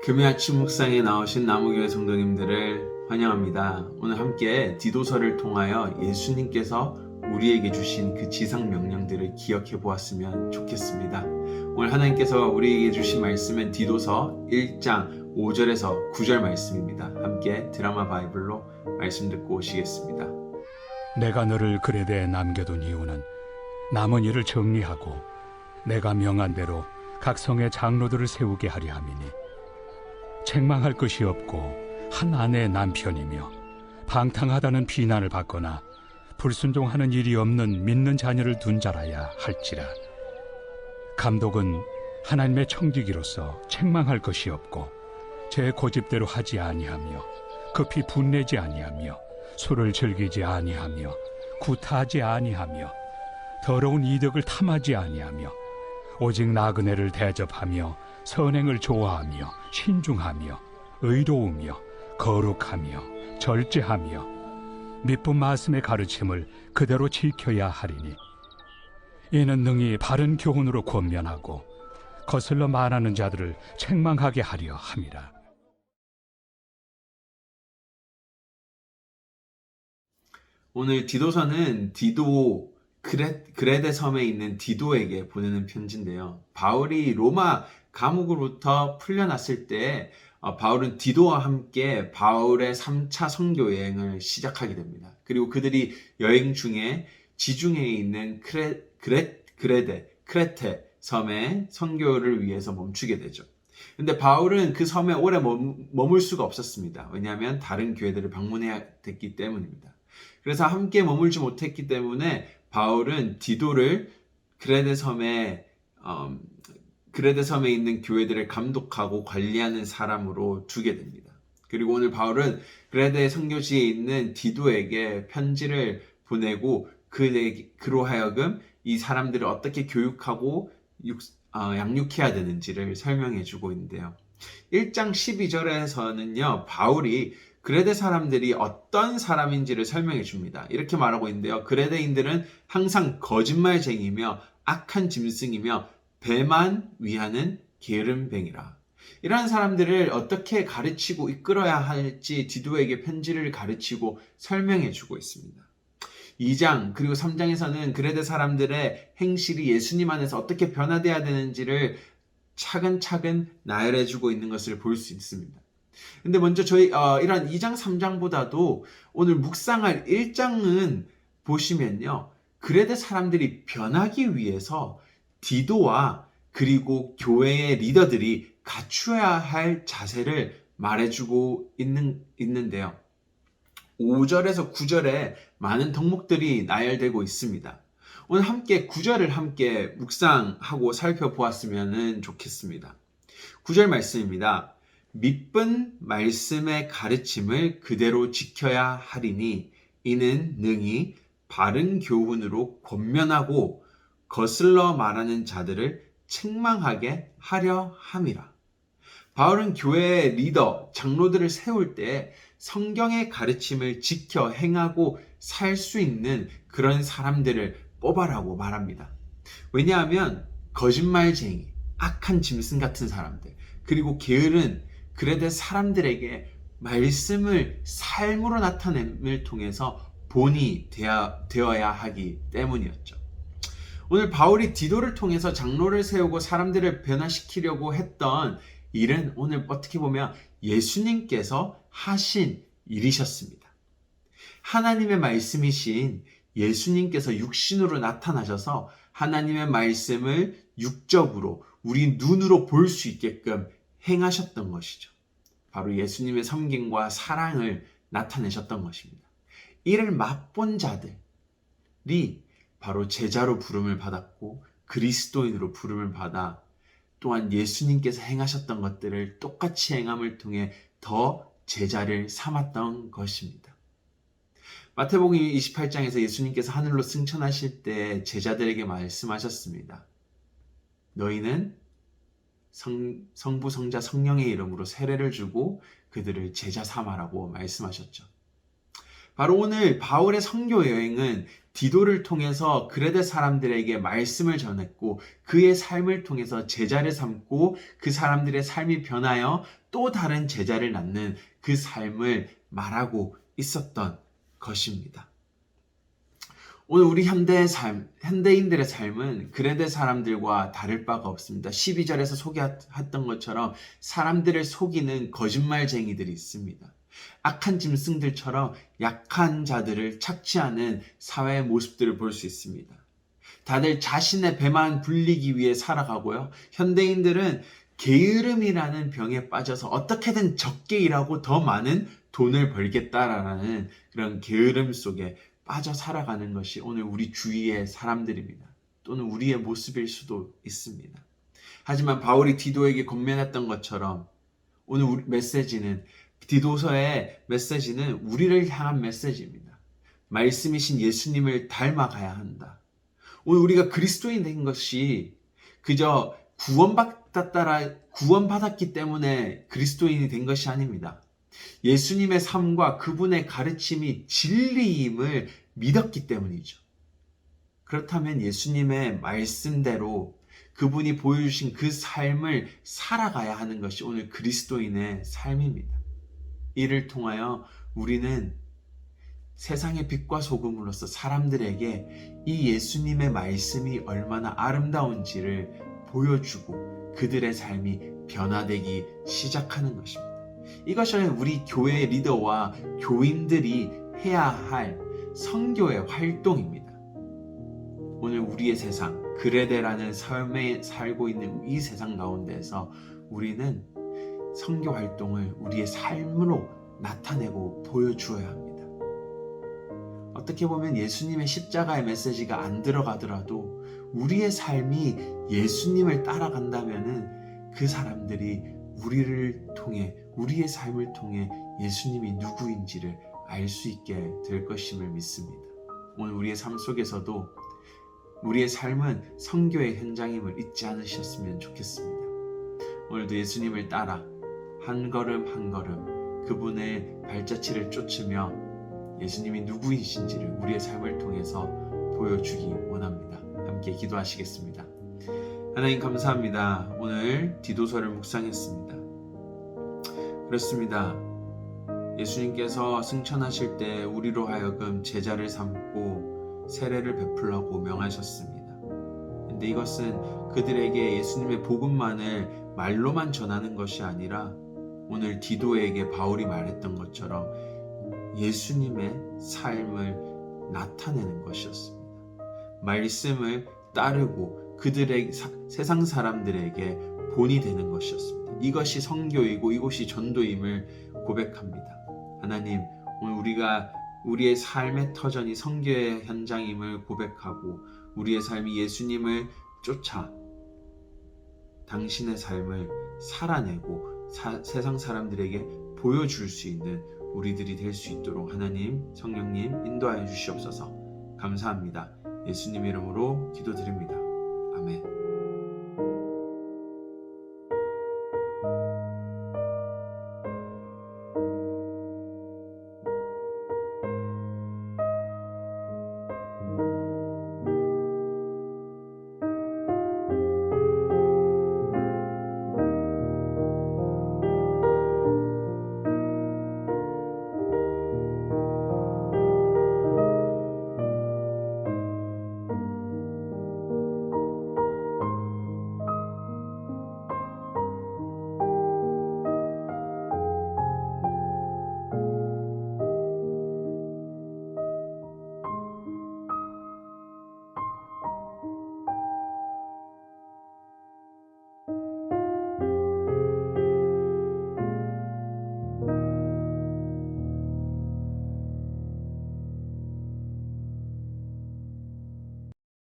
금요 아침 묵상에 나오신 나무교회 성도님들을 환영합니다. 오늘 함께 디도서를 통하여 예수님께서 우리에게 주신 그 지상 명령들을 기억해 보았으면 좋겠습니다. 오늘 하나님께서 우리에게 주신 말씀은 디도서 1장 5절에서 9절 말씀입니다. 함께 드라마 바이블로 말씀 듣고 오시겠습니다. 내가 너를 그레데에 남겨둔 이유는 남은 일을 정리하고 내가 명한 대로 각 성의 장로들을 세우게 하려 함이니 책망할 것이 없고 한 아내의 남편이며 방탕하다는 비난을 받거나 불순종하는 일이 없는 믿는 자녀를 둔 자라야 할지라. 감독은 하나님의 청지기로서 책망할 것이 없고 제 고집대로 하지 아니하며 급히 분내지 아니하며 술을 즐기지 아니하며 구타하지 아니하며 더러운 이득을 탐하지 아니하며 오직 나그네를 대접하며 선행을 좋아하며 신중하며 의로우며 거룩하며 절제하며 미쁜 말씀의 가르침을 그대로 지켜야 하리니 이는 능히 바른 교훈으로 권면하고 거슬러 말하는 자들을 책망하게 하려 함이라. 오늘 디도서는 그레데 섬에 있는 디도에게 보내는 편지인데요. 바울이 로마 감옥으로부터 풀려났을 때 바울은 디도와 함께 바울의 3차 선교 여행을 시작하게 됩니다. 그리고 그들이 여행 중에 지중해에 있는 크레테 섬에 선교를 위해서 멈추게 되죠. 근데 바울은 그 섬에 오래 머물 수가 없었습니다. 왜냐하면 다른 교회들을 방문해야 됐기 때문입니다. 그래서 함께 머물지 못했기 때문에 바울은 디도를 그레데 섬에 있는 교회들을 감독하고 관리하는 사람으로 두게 됩니다. 그리고 오늘 바울은 그레데 선교지에 있는 디도에게 편지를 보내고 그로 하여금 이 사람들을 어떻게 교육하고 양육해야 되는지를 설명해 주고 있는데요. 1장 12절에서는요, 바울이 그레데 사람들이 어떤 사람인지를 설명해 줍니다. 이렇게 말하고 있는데요. 그레데인들은 항상 거짓말쟁이며 악한 짐승이며 배만 위하는 게으름뱅이라. 이러한 사람들을 어떻게 가르치고 이끌어야 할지 디도에게 편지를 가르치고 설명해 주고 있습니다. 2장 그리고 3장에서는 그레데 사람들의 행실이 예수님 안에서 어떻게 변화되어야 되는지를 차근차근 나열해 주고 있는 것을 볼 수 있습니다. 근데 먼저 저희 이런 2장 3장보다도 오늘 묵상할 1장은 보시면요, 그레데 사람들이 변하기 위해서 디도와 그리고 교회의 리더들이 갖추어야 할 자세를 말해주고 있는데요. 5절에서 9절에 많은 덕목들이 나열되고 있습니다. 오늘 함께 9절을 함께 묵상하고 살펴보았으면 좋겠습니다. 9절 말씀입니다. 미쁜 말씀의 가르침을 그대로 지켜야 하리니 이는 능히 바른 교훈으로 권면하고 거슬러 말하는 자들을 책망하게 하려 함이라. 바울은 교회의 리더, 장로들을 세울 때 성경의 가르침을 지켜 행하고 살 수 있는 그런 사람들을 뽑아라고 말합니다. 왜냐하면 거짓말쟁이, 악한 짐승 같은 사람들, 그리고 게으른 그레데 사람들에게 말씀을 삶으로 나타냄을 통해서 본이 되어야 하기 때문이었죠. 오늘 바울이 디도를 통해서 장로를 세우고 사람들을 변화시키려고 했던 일은 오늘 어떻게 보면 예수님께서 하신 일이셨습니다. 하나님의 말씀이신 예수님께서 육신으로 나타나셔서 하나님의 말씀을 육적으로 우리 눈으로 볼 수 있게끔 행하셨던 것이죠. 바로 예수님의 섬김과 사랑을 나타내셨던 것입니다. 이를 맛본 자들이 바로 제자로 부름을 받았고 그리스도인으로 부름을 받아 또한 예수님께서 행하셨던 것들을 똑같이 행함을 통해 더 제자를 삼았던 것입니다. 마태복음 28장에서 예수님께서 하늘로 승천하실 때 제자들에게 말씀하셨습니다. 너희는 성부, 성자, 성령의 이름으로 세례를 주고 그들을 제자 삼아라고 말씀하셨죠. 바로 오늘 바울의 선교 여행은 디도를 통해서 그레데 사람들에게 말씀을 전했고 그의 삶을 통해서 제자를 삼고 그 사람들의 삶이 변하여 또 다른 제자를 낳는 그 삶을 말하고 있었던 것입니다. 오늘 우리 현대인들의 삶은 그레데 사람들과 다를 바가 없습니다. 12절에서 소개했던 것처럼 사람들을 속이는 거짓말쟁이들이 있습니다. 악한 짐승들처럼 약한 자들을 착취하는 사회의 모습들을 볼 수 있습니다. 다들 자신의 배만 불리기 위해 살아가고요. 현대인들은 게으름이라는 병에 빠져서 어떻게든 적게 일하고 더 많은 돈을 벌겠다라는 그런 게으름 속에 빠져 살아가는 것이 오늘 우리 주위의 사람들입니다. 또는 우리의 모습일 수도 있습니다. 하지만 바울이 디도에게 권면했던 것처럼 오늘 우리 메시지는 디도서의 메시지는 우리를 향한 메시지입니다. 말씀이신 예수님을 닮아가야 한다. 오늘 우리가 그리스도인 된 것이 그저 구원받았기 때문에 그리스도인이 된 것이 아닙니다. 예수님의 삶과 그분의 가르침이 진리임을 믿었기 때문이죠. 그렇다면 예수님의 말씀대로 그분이 보여주신 그 삶을 살아가야 하는 것이 오늘 그리스도인의 삶입니다. 이를 통하여 우리는 세상의 빛과 소금으로서 사람들에게 이 예수님의 말씀이 얼마나 아름다운지를 보여주고 그들의 삶이 변화되기 시작하는 것입니다. 이것이 우리 교회 리더와 교인들이 해야 할 선교의 활동입니다. 오늘 우리의 세상, 그레데라는 삶에 살고 있는 이 세상 가운데에서 우리는 선교 활동을 우리의 삶으로 나타내고 보여주어야 합니다. 어떻게 보면 예수님의 십자가의 메시지가 안 들어가더라도 우리의 삶이 예수님을 따라간다면은 그 사람들이 우리를 통해, 우리의 삶을 통해 예수님이 누구인지를 알 수 있게 될 것임을 믿습니다. 오늘 우리의 삶 속에서도 우리의 삶은 선교의 현장임을 잊지 않으셨으면 좋겠습니다. 오늘도 예수님을 따라 한 걸음 한 걸음 그분의 발자취를 쫓으며 예수님이 누구이신지를 우리의 삶을 통해서 보여주기 원합니다. 함께 기도하시겠습니다. 하나님 감사합니다. 오늘 디도서를 묵상했습니다. 그렇습니다. 예수님께서 승천하실 때 우리로 하여금 제자를 삼고 세례를 베풀라고 명하셨습니다. 근데 이것은 그들에게 예수님의 복음만을 말로만 전하는 것이 아니라 오늘 디도에게 바울이 말했던 것처럼 예수님의 삶을 나타내는 것이었습니다. 말씀을 따르고 그들의 세상 사람들에게 본이 되는 것이었습니다. 이것이 선교이고 이것이 전도임을 고백합니다. 하나님, 오늘 우리가 우리의 삶의 터전이 선교의 현장임을 고백하고 우리의 삶이 예수님을 쫓아 당신의 삶을 살아내고 세상 사람들에게 보여줄 수 있는 우리들이 될 수 있도록 하나님, 성령님 인도하여 주시옵소서. 감사합니다. 예수님 이름으로 기도드립니다. 아멘.